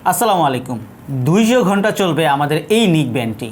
আসসালামু আলাইকুম। 200 ঘন্টা চলবে আমাদের এই নিক ব্যান্ডটি।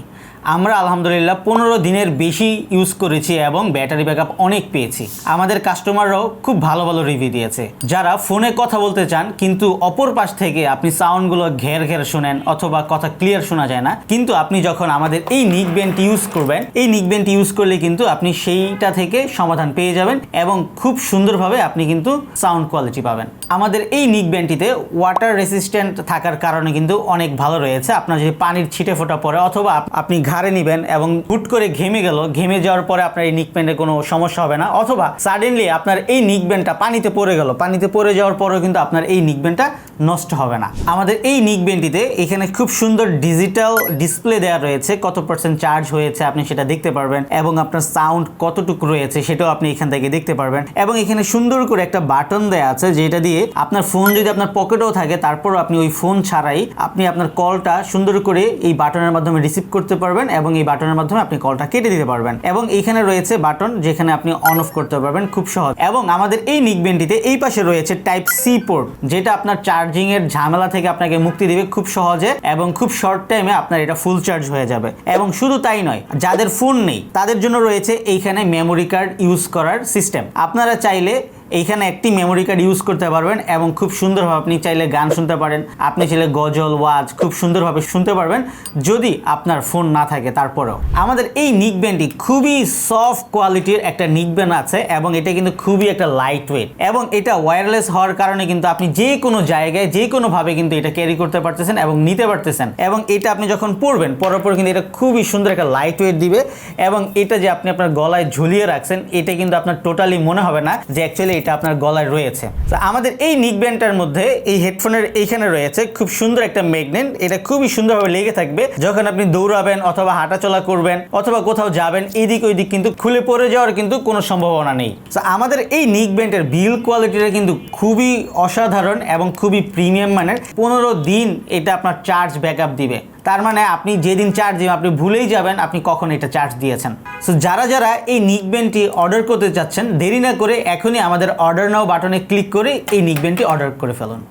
আমরা আলহামদুলিল্লাহ 15 দিনের বেশি ইউজ করেছি এবং ব্যাটারি ব্যাকআপ অনেক পেয়েছি। আমাদের কাস্টমাররাও খুব ভালো ভালো রিভিউ দিয়েছে। যারা ফোনে কথা বলতে চান কিন্তু অপর পাশ থেকে আপনি সাউন্ডগুলো ঘের ঘের শোনেন অথবা কথা ক্লিয়ার শোনা যায় না, কিন্তু আপনি যখন আমাদের এই নিক ব্যান্ডটি ইউজ করবেন, এই নিক ব্যান্ডটি ইউজ করলে কিন্তু আপনি সেইটা থেকে সমাধান পেয়ে যাবেন এবং খুব সুন্দরভাবে আপনি কিন্তু সাউন্ড কোয়ালিটি পাবেন। আমাদের এই নিক ব্যান্ডটিতে ওয়াটার রেসিস্ট্যান্ট থাকার কারণে কিন্তু অনেক ভালো রয়েছে। আপনার যদি পানির ছিটে ফোটা পড়ে অথবা আপনি ঘাড়ে নেবেন এবং হুট করে ঘেমে গেল, ঘেমে যাওয়ার পরে আপনার এই নিক ব্যান্ডের কোনো সমস্যা হবে না, অথবা সাডেনলি আপনার এই নিক ব্যান্ডটা পানিতে পড়ে গেল, পানিতে পড়ে যাওয়ার পরেও কিন্তু আপনার এই নিক ব্যান্ডটা নষ্ট হবে না। আমাদের এই নিক ব্যান্ডটিতে এখানে খুব সুন্দর ডিজিটাল ডিসপ্লে দেওয়া রয়েছে, কত পার্সেন্ট চার্জ হয়েছে আপনি সেটা দেখতে পারবেন এবং আপনার সাউন্ড কতটুকু রয়েছে সেটাও আপনি এখান থেকে দেখতে পারবেন। এবং এখানে সুন্দর করে একটা বাটন দেওয়া আছে যেটা দিয়ে আপনার ফোন যদি আপনার পকেটেও থাকে তারপরও আপনি ওই ফোন ছাড়াই আপনি আপনার কলটা সুন্দর করে এই বাটনের মাধ্যমে রিসিভ করতে পারবেন এবং এই বাটনের মাধ্যমে আপনি কলটা কেটে দিতে পারবেন। এবং এইখানে রয়েছে বাটন যেখানে আপনি অন অফ করতে পারবেন খুব সহজ। এবং আমাদের এই নিক ব্যান্ডটিতে এই পাশে রয়েছে টাইপ সি পোর্ট, যেটা আপনার চার্জিং এর ঝামেলা থেকে আপনাকে মুক্তি দিবে খুব সহজে এবং খুব শর্ট টাইমে আপনার এটা ফুল চার্জ হয়ে যাবে। এবং শুধু তাই নয়, যাদের ফোন নেই তাদের জন্য রয়েছে এইখানে মেমোরি কার্ড ইউজ করার সিস্টেম। আপনারা চাইলে এইখানে একটি মেমোরি কার্ড ইউজ করতে পারবেন এবং খুব সুন্দরভাবে আপনি চাইলে গান শুনতে পারেন, আপনি চাইলে গজল ওয়াজ খুব সুন্দরভাবে শুনতে পারবেন যদি আপনার ফোন না থাকে। তারপরেও আমাদের এই নিক ব্যান্ডটি খুবই সফট কোয়ালিটির একটা নিক ব্যান্ড আছে এবং এটা কিন্তু খুবই একটা লাইট ওয়েট এবং এটা ওয়্যারলেস হওয়ার কারণে কিন্তু আপনি যে কোনো জায়গায় যে কোনোভাবে কিন্তু এটা ক্যারি করতে পারতেছেন এবং নিতে পারতেছেন। এবং এটা আপনি যখন পরবেন পরার পর কিন্তু এটা খুবই সুন্দর একটা লাইট ওয়েট দিবে এবং এটা যে আপনি আপনার গলায় ঝুলিয়ে রাখছেন এটা কিন্তু আপনার টোটালি মনে হবে না যে অ্যাকচুয়ালি এটা আপনার গলায় রয়েছে। তো আমাদের এই নিক ব্যান্ডটার মধ্যে এই হেডফোনের এইখানে রয়েছে খুব সুন্দর একটা ম্যাগনেট, এটা খুবই সুন্দরভাবে লেগে থাকবে যখন আপনি দৌড়াবেন অথবা হাঁটাচলা করবেন অথবা কোথাও যাবেন, এদিক ওইদিক কিন্তু খুলে পড়ে যাওয়ার কিন্তু কোনো সম্ভাবনা নেই। তো আমাদের এই নিক ব্যান্ডের বিল্ড কোয়ালিটিটা কিন্তু খুবই অসাধারণ এবং খুবই প্রিমিয়াম মানের। 15 দিন এটা আপনার চার্জ ব্যাকআপ দিবে, তার মানে আপনি যেদিন চার্জ দিবেন আপনি ভুলেই যাবেন আপনি কখন এটা চার্জ দিয়েছেন। সো যারা যারা এই নিক ব্যান্ডটি অর্ডার করতে চাচ্ছেন দেরি না করে এখনই আমাদের অর্ডার নাও বাটনে ক্লিক করে এই নিক ব্যান্ডটি অর্ডার করে ফেলুন।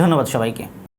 ধন্যবাদ সবাইকে।